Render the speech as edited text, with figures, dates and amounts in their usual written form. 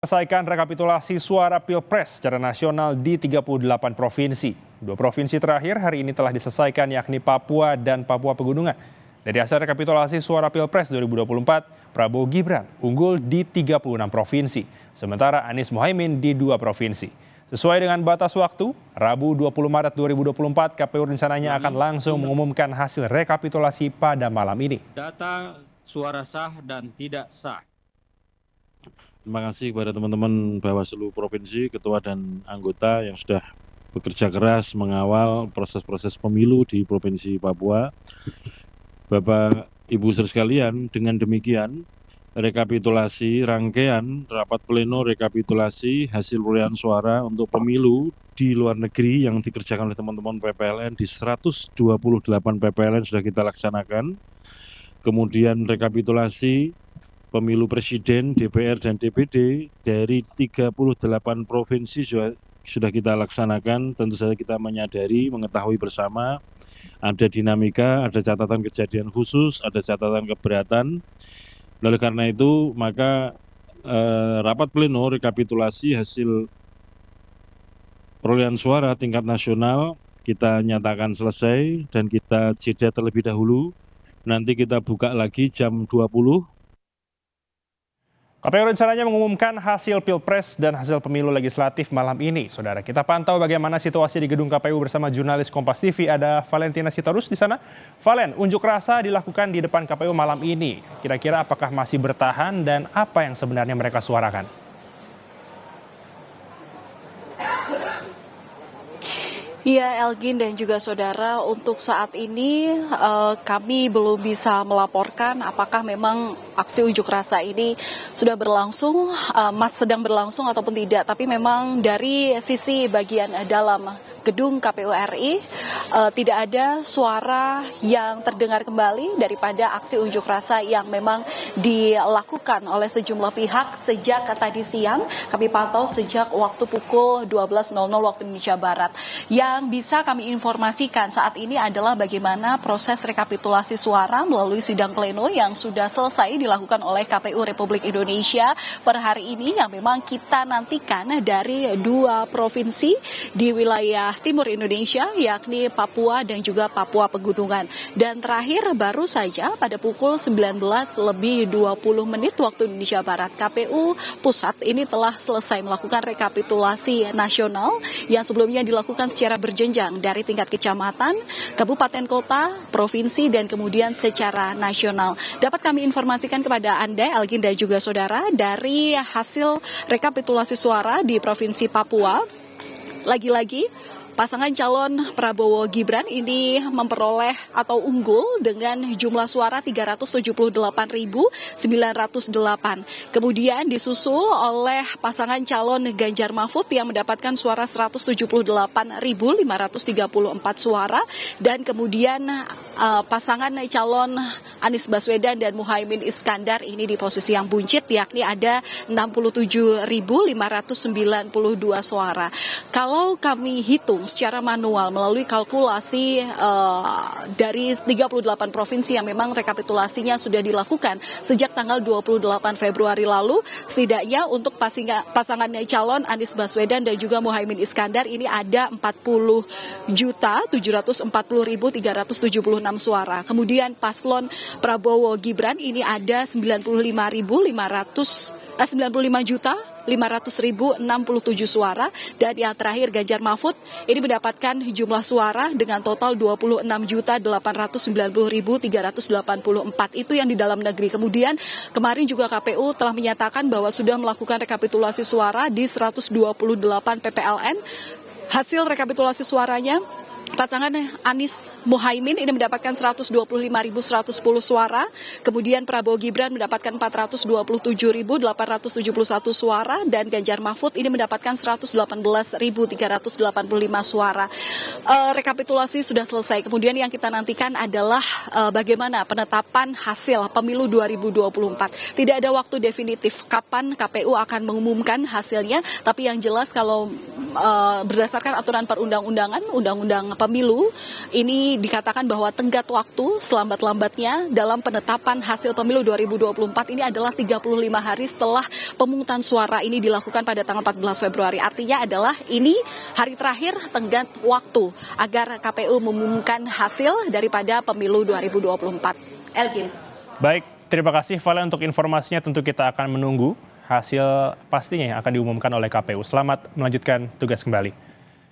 Selesaikan rekapitulasi suara Pilpres secara nasional di 38 provinsi. Dua provinsi terakhir hari ini telah diselesaikan yakni Papua dan Papua Pegunungan. Dari hasil rekapitulasi suara Pilpres 2024, Prabowo Gibran unggul di 36 provinsi, sementara Anies Mohaimin di 2 provinsi. Sesuai dengan batas waktu, Rabu 20 Maret 2024, KPU rencananya akan langsung mengumumkan hasil rekapitulasi pada malam ini. Data suara sah dan tidak sah. Terima kasih kepada teman-teman Bawaslu Provinsi, Ketua dan anggota yang sudah bekerja keras mengawal proses-proses pemilu di Provinsi Papua. Bapak, Ibu saudara sekalian, dengan demikian rekapitulasi rangkaian rapat pleno rekapitulasi hasil perolehan suara untuk pemilu di luar negeri yang dikerjakan oleh teman-teman PPLN di 128 PPLN sudah kita laksanakan. Kemudian rekapitulasi pemilu presiden, DPR, dan DPD dari 38 provinsi sudah kita laksanakan. Tentu saja kita menyadari, mengetahui bersama ada dinamika, ada catatan kejadian khusus, ada catatan keberatan. Lalu karena itu maka rapat pleno rekapitulasi hasil perolehan suara tingkat nasional kita nyatakan selesai dan kita jeda terlebih dahulu. Nanti kita buka lagi jam 20. KPU rencananya mengumumkan hasil Pilpres dan hasil pemilu legislatif malam ini. Saudara, kita pantau bagaimana situasi di gedung KPU bersama jurnalis Kompas TV. Ada Valentina Sitorus di sana. Valen, unjuk rasa dilakukan di depan KPU malam ini. Kira-kira apakah masih bertahan dan apa yang sebenarnya mereka suarakan? Iya, Elgin dan juga saudara, untuk saat ini kami belum bisa melaporkan apakah memang aksi unjuk rasa ini sudah berlangsung, sedang berlangsung ataupun tidak. Tapi memang dari sisi bagian dalam gedung KPU RI tidak ada suara yang terdengar kembali daripada aksi unjuk rasa yang memang dilakukan oleh sejumlah pihak sejak tadi siang. Kami pantau sejak waktu pukul 12.00 waktu Indonesia Barat. Yang bisa kami informasikan saat ini adalah bagaimana proses rekapitulasi suara melalui sidang pleno yang sudah selesai dilakukan oleh KPU Republik Indonesia per hari ini, yang memang kita nantikan dari 2 provinsi di wilayah timur Indonesia, yakni Papua dan juga Papua Pegunungan. Dan terakhir baru saja pada pukul 19:20 waktu Indonesia Barat, KPU Pusat ini telah selesai melakukan rekapitulasi nasional yang sebelumnya dilakukan secara berjenjang dari tingkat kecamatan, kabupaten kota, provinsi, dan kemudian secara nasional. Dapat kami informasikan kepada Anda, Elgin dan juga saudara, dari hasil rekapitulasi suara di Provinsi Papua, lagi-lagi pasangan calon Prabowo Gibran ini memperoleh atau unggul dengan jumlah suara 378.908. Kemudian disusul oleh pasangan calon Ganjar Mahfud yang mendapatkan suara 178.534 suara. Dan kemudian pasangan calon Anies Baswedan dan Muhaimin Iskandar ini di posisi yang buncit, yakni ada 67.592 suara. Kalau kami hitung secara manual melalui kalkulasi dari 38 provinsi yang memang rekapitulasinya sudah dilakukan sejak tanggal 28 Februari lalu, setidaknya untuk pasangan calon Anies Baswedan dan juga Muhaimin Iskandar ini ada 40.740.376 suara. Kemudian paslon Prabowo Gibran ini ada 95.500.567 suara, dan yang terakhir Ganjar Mahfud ini mendapatkan jumlah suara dengan total 26.890.384. Itu yang di dalam negeri. Kemudian kemarin juga KPU telah menyatakan bahwa sudah melakukan rekapitulasi suara di 128 PPLN. Hasil rekapitulasi suaranya, pasangan Anies Mohaimin ini mendapatkan 125.110 suara, kemudian Prabowo Gibran mendapatkan 427.871 suara, dan Ganjar Mahfud ini mendapatkan 118.385 suara. Rekapitulasi sudah selesai. Kemudian yang kita nantikan adalah bagaimana penetapan hasil pemilu 2024. Tidak ada waktu definitif kapan KPU akan mengumumkan hasilnya, tapi yang jelas kalau berdasarkan aturan perundang-undangan, undang-undang pemilu, ini dikatakan bahwa tenggat waktu selambat-lambatnya dalam penetapan hasil pemilu 2024 ini adalah 35 hari setelah pemungutan suara ini dilakukan pada tanggal 14 Februari. Artinya adalah ini hari terakhir tenggat waktu agar KPU mengumumkan hasil daripada pemilu 2024. Elgin. Baik, terima kasih Valen untuk informasinya. Tentu kita akan menunggu hasil pastinya yang akan diumumkan oleh KPU. Selamat melanjutkan tugas kembali.